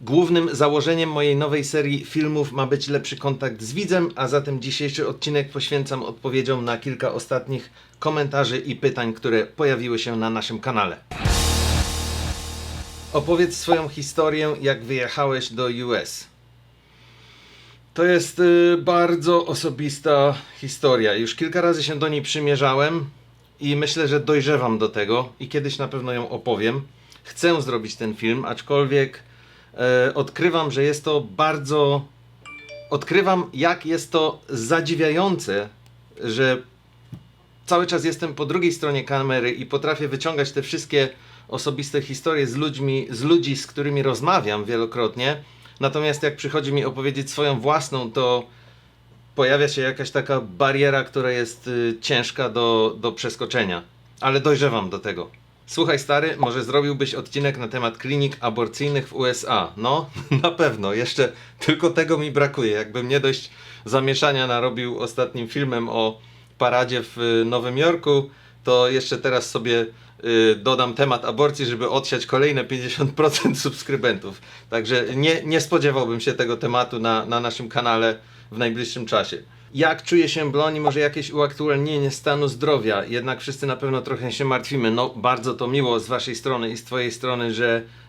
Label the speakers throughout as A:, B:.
A: Głównym założeniem mojej nowej serii filmów ma być lepszy kontakt z widzem, a zatem dzisiejszy odcinek poświęcam odpowiedziom na kilka ostatnich komentarzy i pytań, które pojawiły się na naszym kanale. Opowiedz swoją historię, jak wyjechałeś do US. To jest bardzo osobista historia. Już kilka razy się do niej przymierzałem i myślę, że dojrzewam do tego i kiedyś na pewno ją opowiem. Chcę zrobić ten film, aczkolwiek odkrywam, że jest to bardzo... Odkrywam, jak jest to zadziwiające, że cały czas jestem po drugiej stronie kamery i potrafię wyciągać te wszystkie osobiste historie z ludzi, z którymi rozmawiam wielokrotnie. Natomiast jak przychodzi mi opowiedzieć swoją własną, to pojawia się jakaś taka bariera, która jest ciężka do przeskoczenia. Ale dojrzewam do tego. Słuchaj stary, może zrobiłbyś odcinek na temat klinik aborcyjnych w USA? No, na pewno. Jeszcze tylko tego mi brakuje. Jakbym nie dość zamieszania narobił ostatnim filmem o paradzie w Nowym Jorku, to jeszcze teraz sobie dodam temat aborcji, żeby odsiać kolejne 50% subskrybentów. Także nie spodziewałbym się tego tematu na naszym kanale w najbliższym czasie. Jak czuje się Bloni? Może jakieś uaktualnienie stanu zdrowia? Jednak wszyscy na pewno trochę się martwimy. No, bardzo to miło z waszej strony i z twojej strony,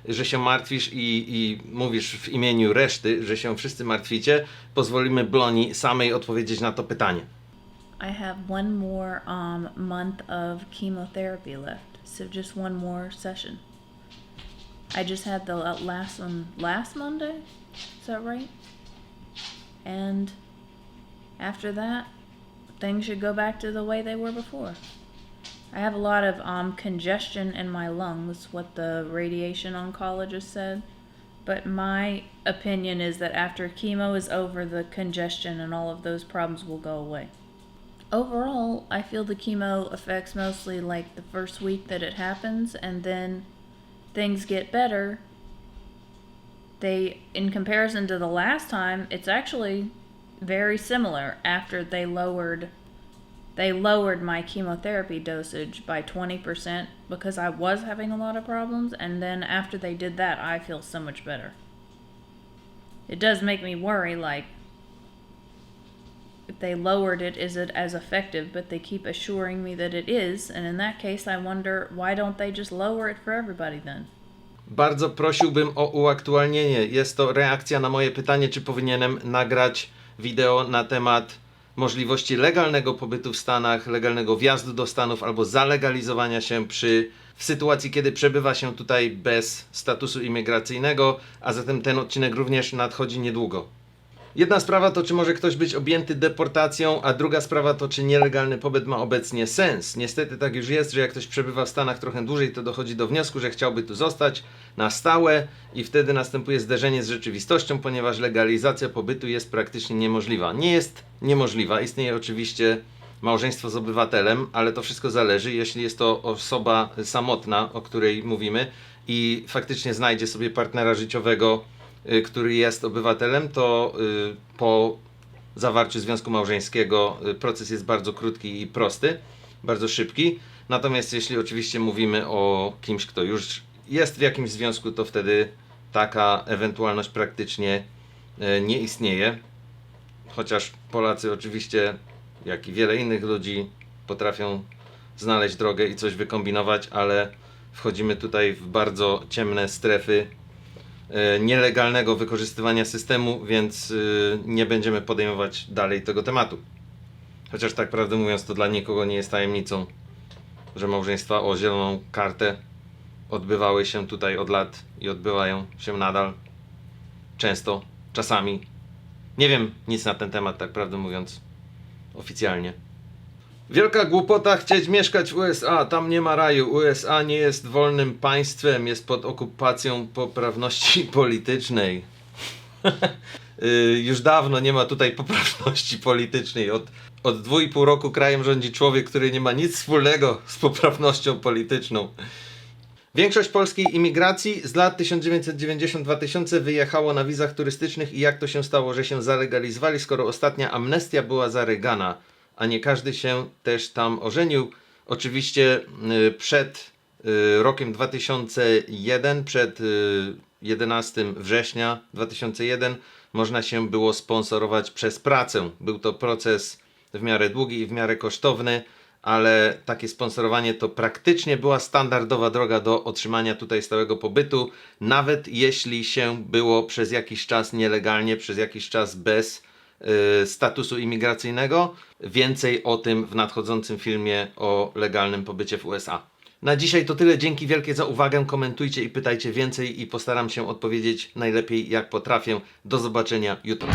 A: że się martwisz i mówisz w imieniu reszty, że się wszyscy martwicie. Pozwolimy Bloni samej odpowiedzieć na to pytanie.
B: I have one more month of chemotherapy left, so just one more session. I just had the last one last Monday, is that right? And after that, things should go back to the way they were before. I have a lot of congestion in my lungs, what the radiation oncologist said. But my opinion is that after chemo is over, the congestion and all of those problems will go away. Overall, I feel the chemo affects mostly like the first week that it happens, and then things get better. In comparison to the last time, it's actually very similar after they lowered my chemotherapy dosage by 20% because I was having a lot of problems, and then after they did that, I feel so much better. It does make me worry, like, if they lowered it, is it as effective? But they keep assuring me that it is, and in that case I wonder, why don't they just lower it for everybody then?
A: Bardzo prosiłbym o uaktualnienie. Jest to reakcja na moje pytanie, czy powinienem nagrać wideo na temat możliwości legalnego pobytu w Stanach, legalnego wjazdu do Stanów albo zalegalizowania się w sytuacji, kiedy przebywa się tutaj bez statusu imigracyjnego, a zatem ten odcinek również nadchodzi niedługo. Jedna sprawa to, czy może ktoś być objęty deportacją, a druga sprawa to, czy nielegalny pobyt ma obecnie sens. Niestety tak już jest, że jak ktoś przebywa w Stanach trochę dłużej, to dochodzi do wniosku, że chciałby tu zostać na stałe i wtedy następuje zderzenie z rzeczywistością, ponieważ legalizacja pobytu jest praktycznie niemożliwa. Nie jest niemożliwa, istnieje oczywiście małżeństwo z obywatelem, ale to wszystko zależy, jeśli jest to osoba samotna, o której mówimy i faktycznie znajdzie sobie partnera życiowego, który jest obywatelem, to po zawarciu związku małżeńskiego proces jest bardzo krótki i prosty, bardzo szybki. Natomiast jeśli oczywiście mówimy o kimś, kto już jest w jakimś związku, to wtedy taka ewentualność praktycznie nie istnieje. Chociaż Polacy oczywiście, jak i wiele innych ludzi, potrafią znaleźć drogę i coś wykombinować, ale wchodzimy tutaj w bardzo ciemne strefy nielegalnego wykorzystywania systemu, więc nie będziemy podejmować dalej tego tematu. Chociaż tak prawdę mówiąc, to dla nikogo nie jest tajemnicą, że małżeństwa o zieloną kartę odbywały się tutaj od lat i odbywają się nadal. Często, czasami. Nie wiem nic na ten temat, tak prawdę mówiąc, oficjalnie. Wielka głupota chcieć mieszkać w USA, tam nie ma raju. USA nie jest wolnym państwem, jest pod okupacją poprawności politycznej. Już dawno nie ma tutaj poprawności politycznej. Od 2,5 roku krajem rządzi człowiek, który nie ma nic wspólnego z poprawnością polityczną. Większość polskiej imigracji z lat 1990-2000 wyjechało na wizach turystycznych i jak to się stało, że się zalegalizowali, skoro ostatnia amnestia była za Reagana, a nie każdy się też tam ożenił. Oczywiście przed rokiem 2001, przed 11 września 2001 można się było sponsorować przez pracę. Był to proces w miarę długi i w miarę kosztowny, ale takie sponsorowanie to praktycznie była standardowa droga do otrzymania tutaj stałego pobytu, nawet jeśli się było przez jakiś czas nielegalnie, przez jakiś czas bez statusu imigracyjnego. Więcej o tym w nadchodzącym filmie o legalnym pobycie w USA. Na dzisiaj to tyle. Dzięki wielkie za uwagę. Komentujcie i pytajcie więcej i postaram się odpowiedzieć najlepiej jak potrafię. Do zobaczenia jutro.